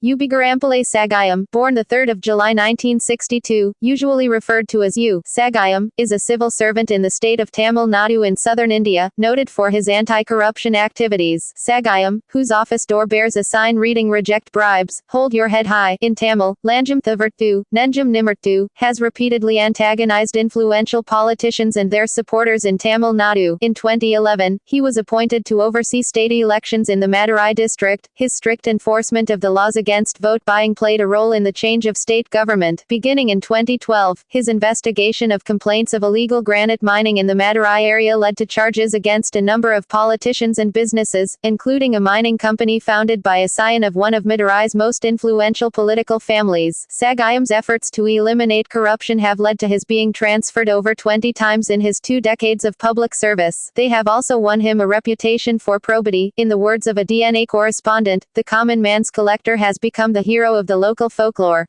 Ubagarampillai Sagayam, born the 3rd of July 1962, usually referred to as U Sagayam, is a civil servant in the state of Tamil Nadu in southern India, noted for his anti-corruption activities. Sagayam, whose office door bears a sign reading "Reject bribes, hold your head high" in Tamil, Lanjam Thavarthu, Nenjam Nimarthu, has repeatedly antagonized influential politicians and their supporters in Tamil Nadu. In 2011, he was appointed to oversee state elections in the Madurai district. His strict enforcement of the laws against vote buying played a role in the change of state government. Beginning in 2012, his investigation of complaints of illegal granite mining in the Madurai area led to charges against a number of politicians and businesses, including a mining company founded by a scion of one of Madurai's most influential political families. Sagayam's efforts to eliminate corruption have led to his being transferred over 20 times in his 2 decades of public service. They have also won him a reputation for probity. In the words of a DNA correspondent, the common man's collector has become the hero of the local folklore.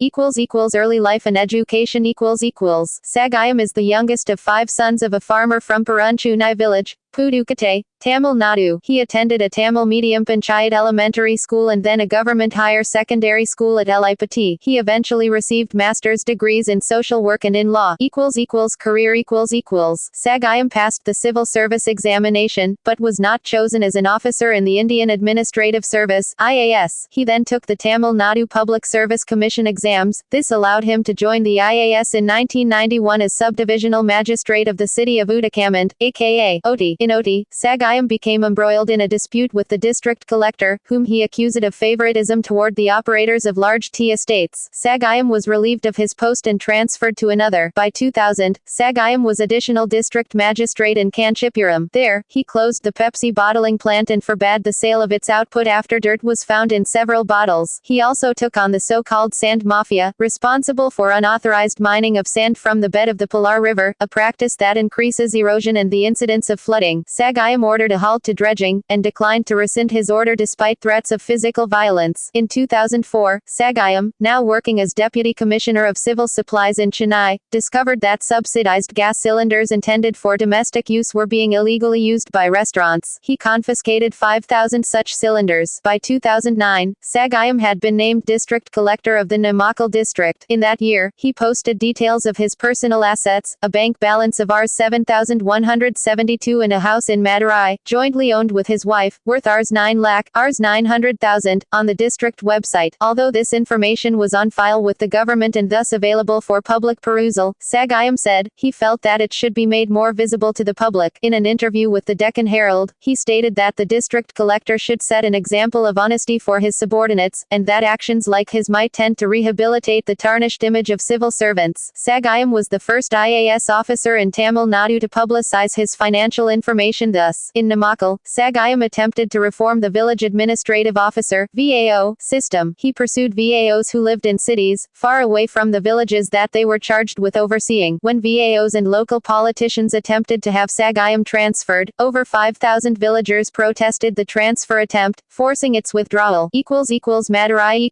Early life and education. Sagayam is the youngest of 5 sons of a farmer from Perunchunai village, Pudukottai, Tamil Nadu. He attended a Tamil medium Panchayat elementary school and then a government higher secondary school at Elipatti. He eventually received master's degrees in social work and in law. Career. Sagayam passed the civil service examination, but was not chosen as an officer in the Indian Administrative Service (IAS). He then took the Tamil Nadu Public Service Commission exams. This allowed him to join the IAS in 1991 as subdivisional magistrate of the city of Udakamand, aka Oti. In Oti, Sagayam became embroiled in a dispute with the district collector, whom he accused of favoritism toward the operators of large tea estates. Sagayam was relieved of his post and transferred to another. By 2000, Sagayam was additional district magistrate in Kanchipuram. There, he closed the Pepsi bottling plant and forbade the sale of its output after dirt was found in several bottles. He also took on the so-called sand mafia, responsible for unauthorized mining of sand from the bed of the Palar River, a practice that increases erosion and the incidence of flooding. Sagayam ordered a halt to dredging, and declined to rescind his order despite threats of physical violence. In 2004, Sagayam, now working as Deputy Commissioner of Civil Supplies in Chennai, discovered that subsidized gas cylinders intended for domestic use were being illegally used by restaurants. He confiscated 5,000 such cylinders. By 2009, Sagayam had been named District Collector of the Namakkal district. In that year, he posted details of his personal assets, a bank balance of Rs 7,172 and a house in Madurai, jointly owned with his wife, worth Rs 9 lakh, Rs 900,000, on the district website. Although this information was on file with the government and thus available for public perusal, Sagayam said, he felt that it should be made more visible to the public. In an interview with the Deccan Herald, he stated that the district collector should set an example of honesty for his subordinates, and that actions like his might tend to rehabilitate the tarnished image of civil servants. Sagayam was the first IAS officer in Tamil Nadu to publicize his financial information thus. In Namakkal, Sagayam attempted to reform the village administrative officer (VAO) system. He pursued VAOs who lived in cities, far away from the villages that they were charged with overseeing. When VAOs and local politicians attempted to have Sagayam transferred, over 5,000 villagers protested the transfer attempt, forcing its withdrawal. Madurai.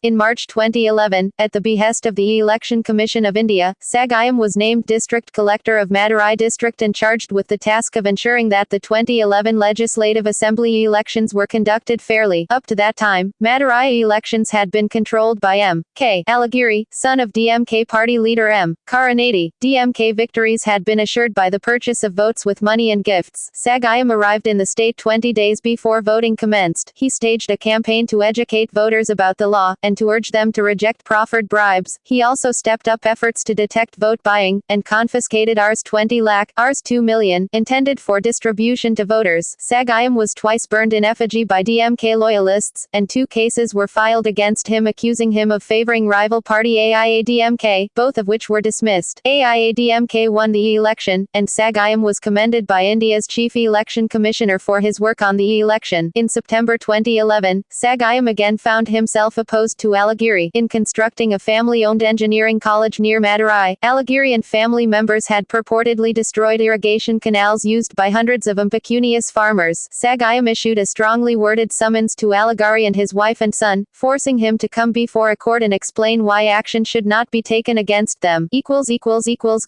In March 2011, at the behest of the Election Commission of India, Sagayam was named District Collector of Madurai district and charged with the task of ensuring that the 2011 Legislative Assembly elections were conducted fairly. Up to that time, Madurai elections had been controlled by M.K. Alagiri, son of DMK party leader M. Karunanidhi. DMK victories had been assured by the purchase of votes with money and gifts. Sagayam arrived in the state 20 days before voting commenced. He staged a campaign to educate voters about the law, and to urge them to reject proffered bribes. He also stepped up efforts to detect vote buying, and confiscated Rs 20 lakh, Rs 2 million, intended for distribution to voters. Sagayam was twice burned in effigy by DMK loyalists, and 2 cases were filed against him accusing him of favoring rival party AIADMK, both of which were dismissed. AIADMK won the election, and Sagayam was commended by India's Chief Election Commissioner for his work on the election. In September 2011, Sagayam again found himself opposed to Alagiri in constructing a family-owned engineering college near Madurai. Alagiri and family members had purportedly destroyed irrigation canals chemicals used by hundreds of impecunious farmers. Sagayam issued a strongly worded summons to Alagari and his wife and son, forcing him to come before a court and explain why action should not be taken against them.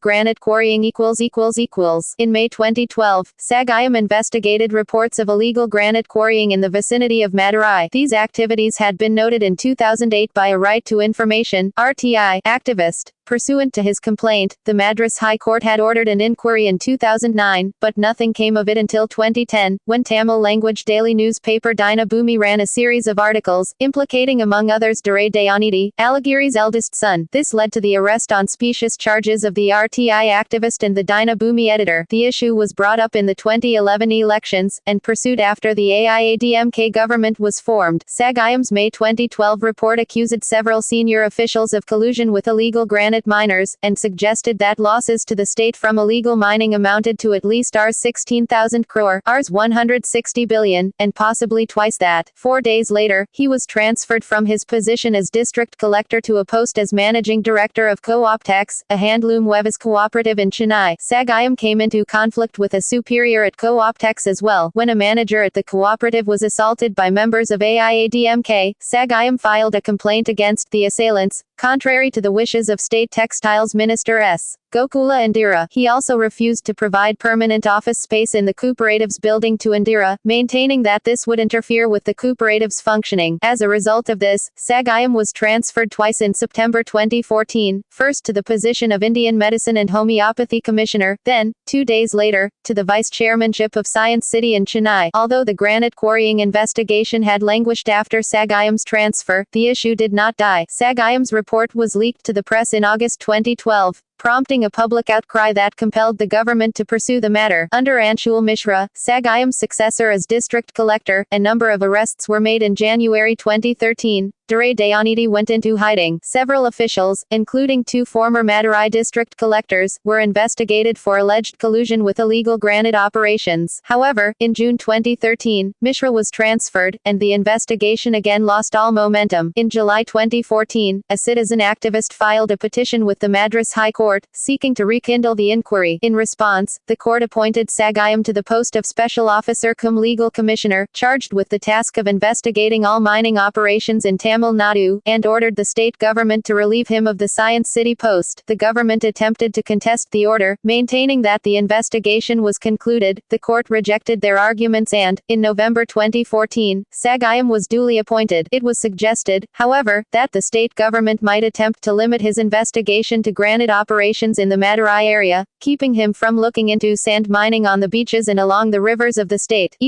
Granite quarrying In May 2012, Sagayam investigated reports of illegal granite quarrying in the vicinity of Madurai. These activities had been noted in 2008 by a Right to Information (RTI) activist. Pursuant to his complaint, the Madras High Court had ordered an inquiry in 2009, but nothing came of it until 2010, when Tamil-language daily newspaper Dinabhumi ran a series of articles, implicating among others Durai Dayanidhi, Alagiri's eldest son. This led to the arrest on specious charges of the RTI activist and the Dinabhumi editor. The issue was brought up in the 2011 elections, and pursued after the AIADMK government was formed. Sagayam's May 2012 report accused several senior officials of collusion with illegal granite miners, and suggested that losses to the state from illegal mining amounted to at least Rs 16,000 crore, Rs 160 billion, and possibly twice that. 4 days later, he was transferred from his position as district collector to a post as managing director of Co-optex, a handloom weavers cooperative in Chennai. Sagayam came into conflict with a superior at Co-optex as well. When a manager at the cooperative was assaulted by members of AIADMK, Sagayam filed a complaint against the assailants, contrary to the wishes of State Textiles Minister S. Gokula Indira. He also refused to provide permanent office space in the cooperative's building to Indira, maintaining that this would interfere with the cooperative's functioning. As a result of this, Sagayam was transferred twice in September 2014, first to the position of Indian Medicine and Homeopathy Commissioner, then, 2 days later, to the vice chairmanship of Science City in Chennai. Although the granite quarrying investigation had languished after Sagayam's transfer, the issue did not die. Sagayam's report was leaked to the press in August 2012, prompting a public outcry that compelled the government to pursue the matter. Under Anshul Mishra, Sagayam's successor as district collector, a number of arrests were made in January 2013. Durai Dayanidhi went into hiding. Several officials, including 2 former Madurai district collectors, were investigated for alleged collusion with illegal granite operations. However, in June 2013, Mishra was transferred, and the investigation again lost all momentum. In July 2014, a citizen activist filed a petition with the Madras High Court, seeking to rekindle the inquiry. In response, the court appointed Sagayam to the post of Special Officer cum Legal Commissioner, charged with the task of investigating all mining operations in Tamil Nadu, and ordered the state government to relieve him of the Science City post. The government attempted to contest the order, maintaining that the investigation was concluded. The court rejected their arguments and, in November 2014, Sagayam was duly appointed. It was suggested, however, that the state government might attempt to limit his investigation to granite operations in the Madurai area, keeping him from looking into sand mining on the beaches and along the rivers of the state.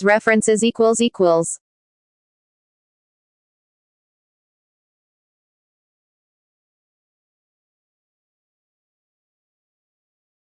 References